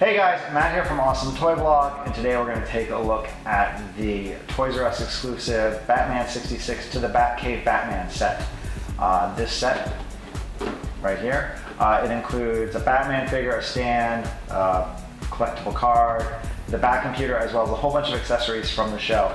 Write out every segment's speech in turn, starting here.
Hey guys, Matt here from AwesomeToyBlog, and today we're going to take a look at the Toys R Us exclusive Batman 66 To the Batcave Batman set. This set right here, it includes a Batman figure, a stand, collectible card, the Bat computer, as well as a whole bunch of accessories from the show.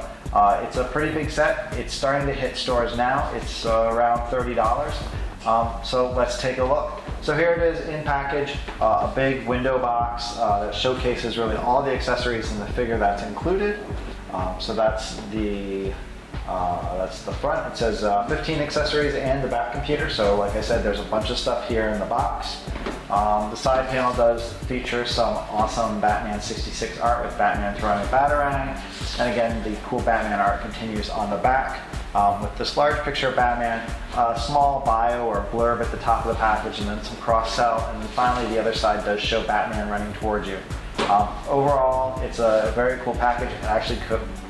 It's a pretty big set. It's starting to hit stores now. It's around $30. So let's take a look. So here it is in package, a big window box that showcases really all the accessories in the figure that's included. So that's the front. It says 15 accessories and the Bat computer. So like I said, there's a bunch of stuff here in the box. The side panel does feature some awesome Batman 66 art with Batman throwing a Batarang. And again, the cool Batman art continues on the back. With this large picture of Batman, a small bio or blurb at the top of the package, and then some cross-sell, and then finally the other side does show Batman running towards you. Overall, it's a very cool package. It actually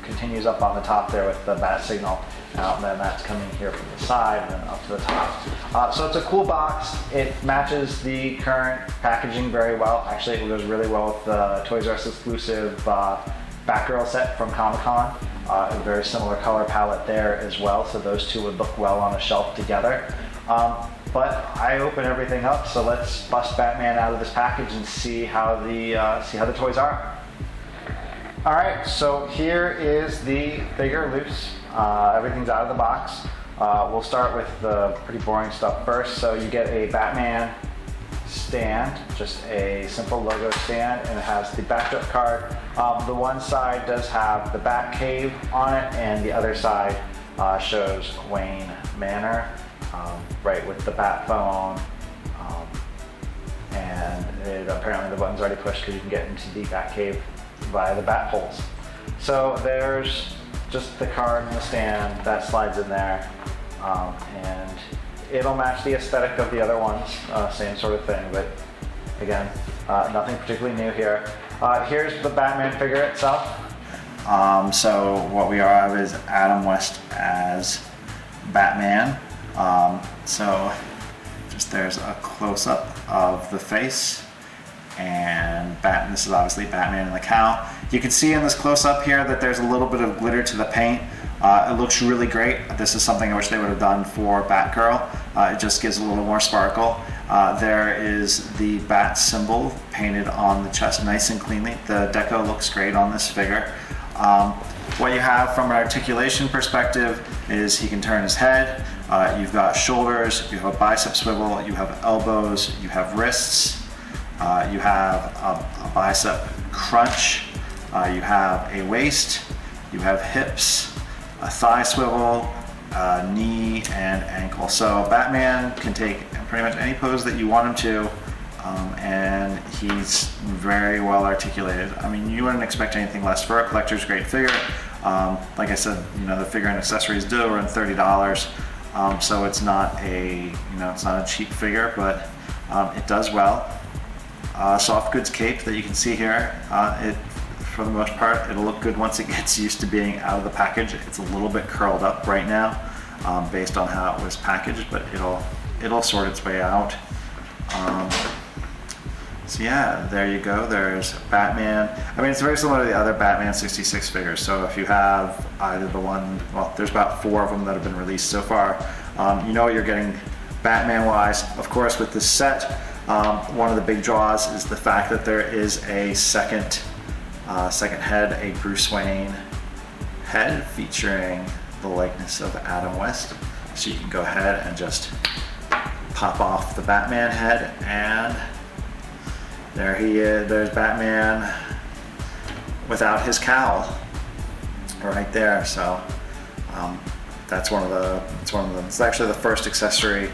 continues up on the top there with the bat signal, and then that's coming here from the side and then up to the top. So it's a cool box. It matches the current packaging very well. Actually, it goes really well with the Toys R Us exclusive Batgirl set from Comic-Con. A very similar color palette there as well, so those two would look well on a shelf together. But I open everything up, so let's bust Batman out of this package and see how the toys are. All right, so here is the figure loose. Everything's out of the box. We'll start with the pretty boring stuff first. So you get a Batman stand, just a simple logo stand, and it has the Batgirl card. The one side does have the Batcave on it, and the other side shows Wayne Manor, right, with the Bat phone, and apparently the button's already pushed because you can get into the Batcave via the Bat poles. So there's just the card and the stand that slides in there, and it'll match the aesthetic of the other ones, same sort of thing, but again, nothing particularly new here. Here's the Batman figure itself. So what we have is Adam West as Batman. So just there's a close-up of the face, and this is obviously Batman and the cowl. You can see in this close-up here that there's a little bit of glitter to the paint. It looks really great. This is something I wish they would have done for Batgirl. It just gives a little more sparkle. There is the Bat symbol painted on the chest nice and cleanly. The deco looks great on this figure. What you have from an articulation perspective is he can turn his head. You've got shoulders, you have a bicep swivel, you have elbows, you have wrists, you have a bicep crunch, you have a waist, you have hips, a thigh swivel, knee, and ankle. So Batman can take pretty much any pose that you want him to, and he's very well articulated. I mean, you wouldn't expect anything less for a collector's grade figure. Like I said, the figure and accessories do run $30, so it's not a cheap figure, but it does well. Soft goods cape that you can see here. For the most part, it'll look good once it gets used to being out of the package. It's a little bit curled up right now, based on how it was packaged, but it'll sort its way out. So yeah, there you go. There's Batman. I mean, it's very similar to the other Batman 66 figures. So if you have either there's about 4 of them that have been released so far. You know what you're getting Batman-wise. Of course, with this set, one of the big draws is the fact that there is a second head, a Bruce Wayne head featuring the likeness of Adam West. So you can go ahead and just pop off the Batman head, and there he is. There's Batman without his cowl right there. So that's one of them. It's actually the first accessory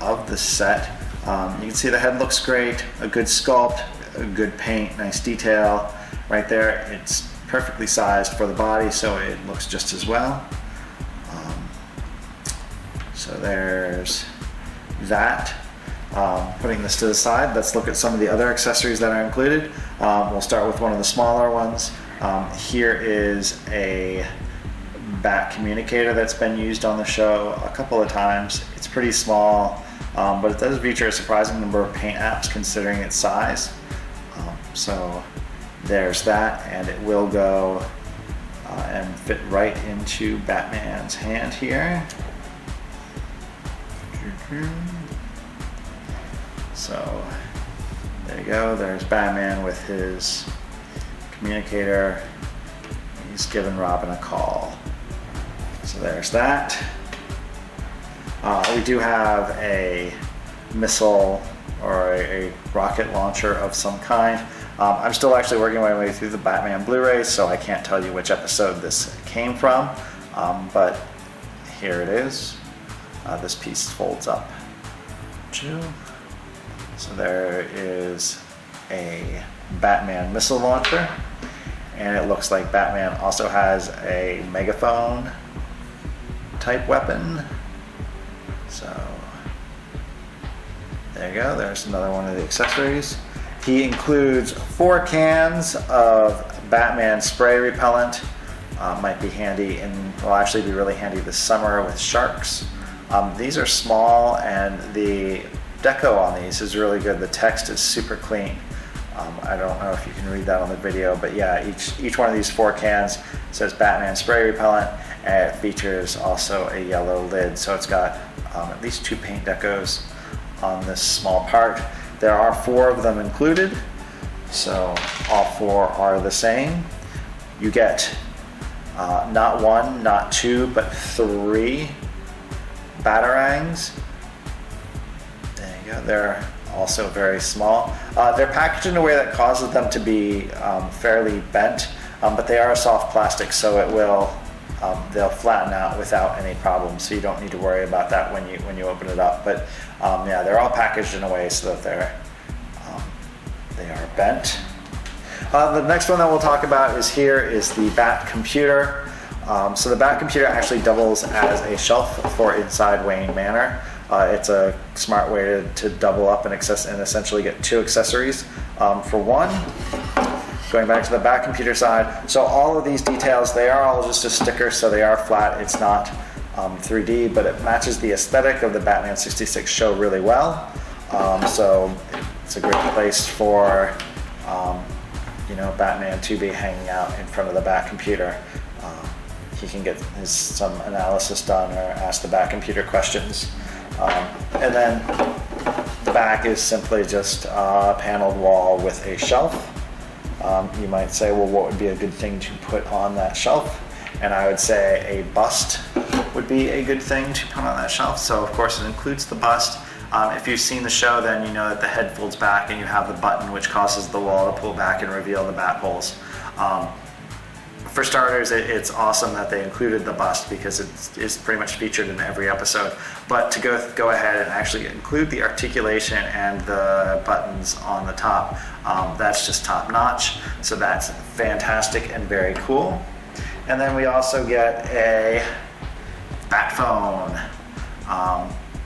of the set. You can see the head looks great, a good sculpt, a good paint, nice detail. Right there, it's perfectly sized for the body, so it looks just as well. So there's that. Putting this to the side, let's look at some of the other accessories that are included. We'll start with one of the smaller ones. Here is a Bat communicator that's been used on the show a couple of times. It's pretty small, but it does feature a surprising number of paint apps considering its size. So there's that, and it will go and fit right into Batman's hand here. So there you go, there's Batman with his communicator. He's giving Robin a call. So there's that. We do have a missile or a rocket launcher of some kind. I'm still actually working my way through the Batman Blu-ray, so I can't tell you which episode this came from, but here it is. This piece folds up. So there is a Batman missile launcher, and it looks like Batman also has a megaphone type weapon. So there you go, there's another one of the accessories. He includes 4 cans of Batman spray repellent. Might be handy, and will actually be really handy this summer with sharks. These are small, and the deco on these is really good. The text is super clean. I don't know if you can read that on the video, but yeah, each one of these 4 cans says Batman spray repellent, and it features also a yellow lid. So it's got at least 2 paint decos on this small part. There are 4 of them included, so all 4 are the same. You get not 1, not 2, but 3 batarangs. There you go, they're also very small. They're packaged in a way that causes them to be fairly bent, but they are soft plastic, so it will they'll flatten out without any problem, so you don't need to worry about that when you open it up. But yeah, they're all packaged in a way so that they are bent. The next one that we'll talk about is the Bat Computer. So the Bat Computer actually doubles as a shelf for inside Wayne Manor. It's a smart way to double up and essentially get 2 accessories for 1. Going back to the Bat Computer side, so all of these details, they are all just a sticker, so they are flat. It's not 3D, but it matches the aesthetic of the Batman 66 show really well. So it's a great place for Batman to be hanging out in front of the Bat Computer. He can get some analysis done or ask the Bat Computer questions. And then the back is simply just a paneled wall with a shelf. You might say, well, what would be a good thing to put on that shelf? And I would say a bust would be a good thing to put on that shelf. So of course it includes the bust. If you've seen the show, then you know that the head folds back and you have the button which causes the wall to pull back and reveal the bat holes. For starters, it's awesome that they included the bust because it's pretty much featured in every episode. But to go ahead and actually include the articulation and the buttons on the top, that's just top notch. So that's fantastic and very cool. And then we also get a bat phone.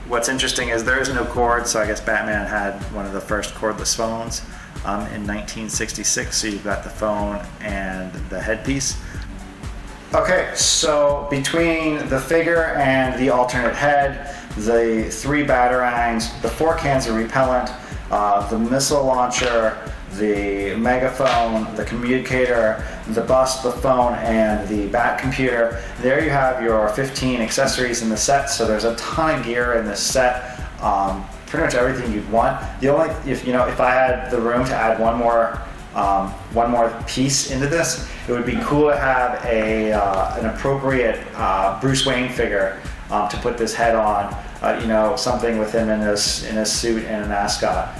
What's interesting is there is no cord, so I guess Batman had one of the first cordless phones in 1966, so you've got the phone and the headpiece. Okay, so between the figure and the alternate head, the 3 batarangs, the 4 cans of repellent, the missile launcher, the megaphone, the communicator, the bust, the phone, and the Bat Computer. There you have your 15 accessories in the set, so there's a ton of gear in this set. Pretty much everything you'd want. The only, if I had the room to add one more piece into this, it would be cool to have an appropriate Bruce Wayne figure to put this head on. Something with him in a suit and an ascot.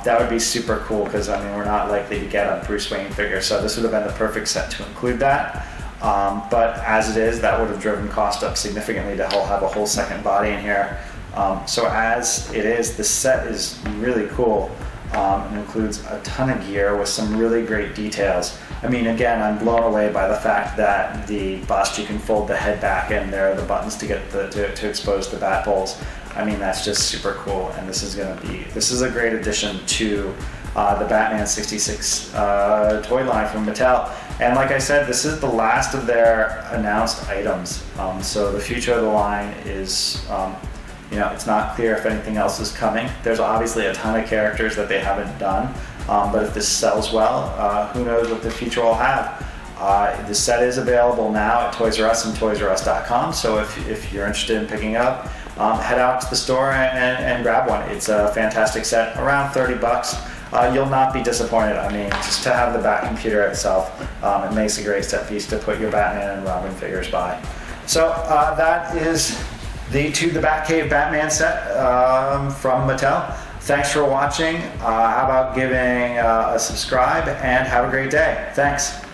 That would be super cool because we're not likely to get a Bruce Wayne figure, so this would have been the perfect set to include that. But as it is, that would have driven cost up significantly to have a whole second body in here. So as it is, the set is really cool. It includes a ton of gear with some really great details. Again, I'm blown away by the fact that the bust, you can fold the head back and there are the buttons to get to expose the bat holes. That's just super cool, and this is a great addition to the Batman 66 toy line from Mattel. And like I said, this is the last of their announced items. So the future of the line is it's not clear if anything else is coming. There's obviously a ton of characters that they haven't done, But if this sells well, who knows what the future will have. The set is available now at Toys R Us and toysrus.com, so if you're interested in picking up, head out to the store and grab one. It's a fantastic set, around 30 bucks. You'll not be disappointed. I mean, just to have the Bat computer itself, it makes a great set piece to put your Batman and Robin figures by. So that is the To the Batcave Batman set from Mattel. Thanks for watching. How about giving a subscribe, and have a great day. Thanks.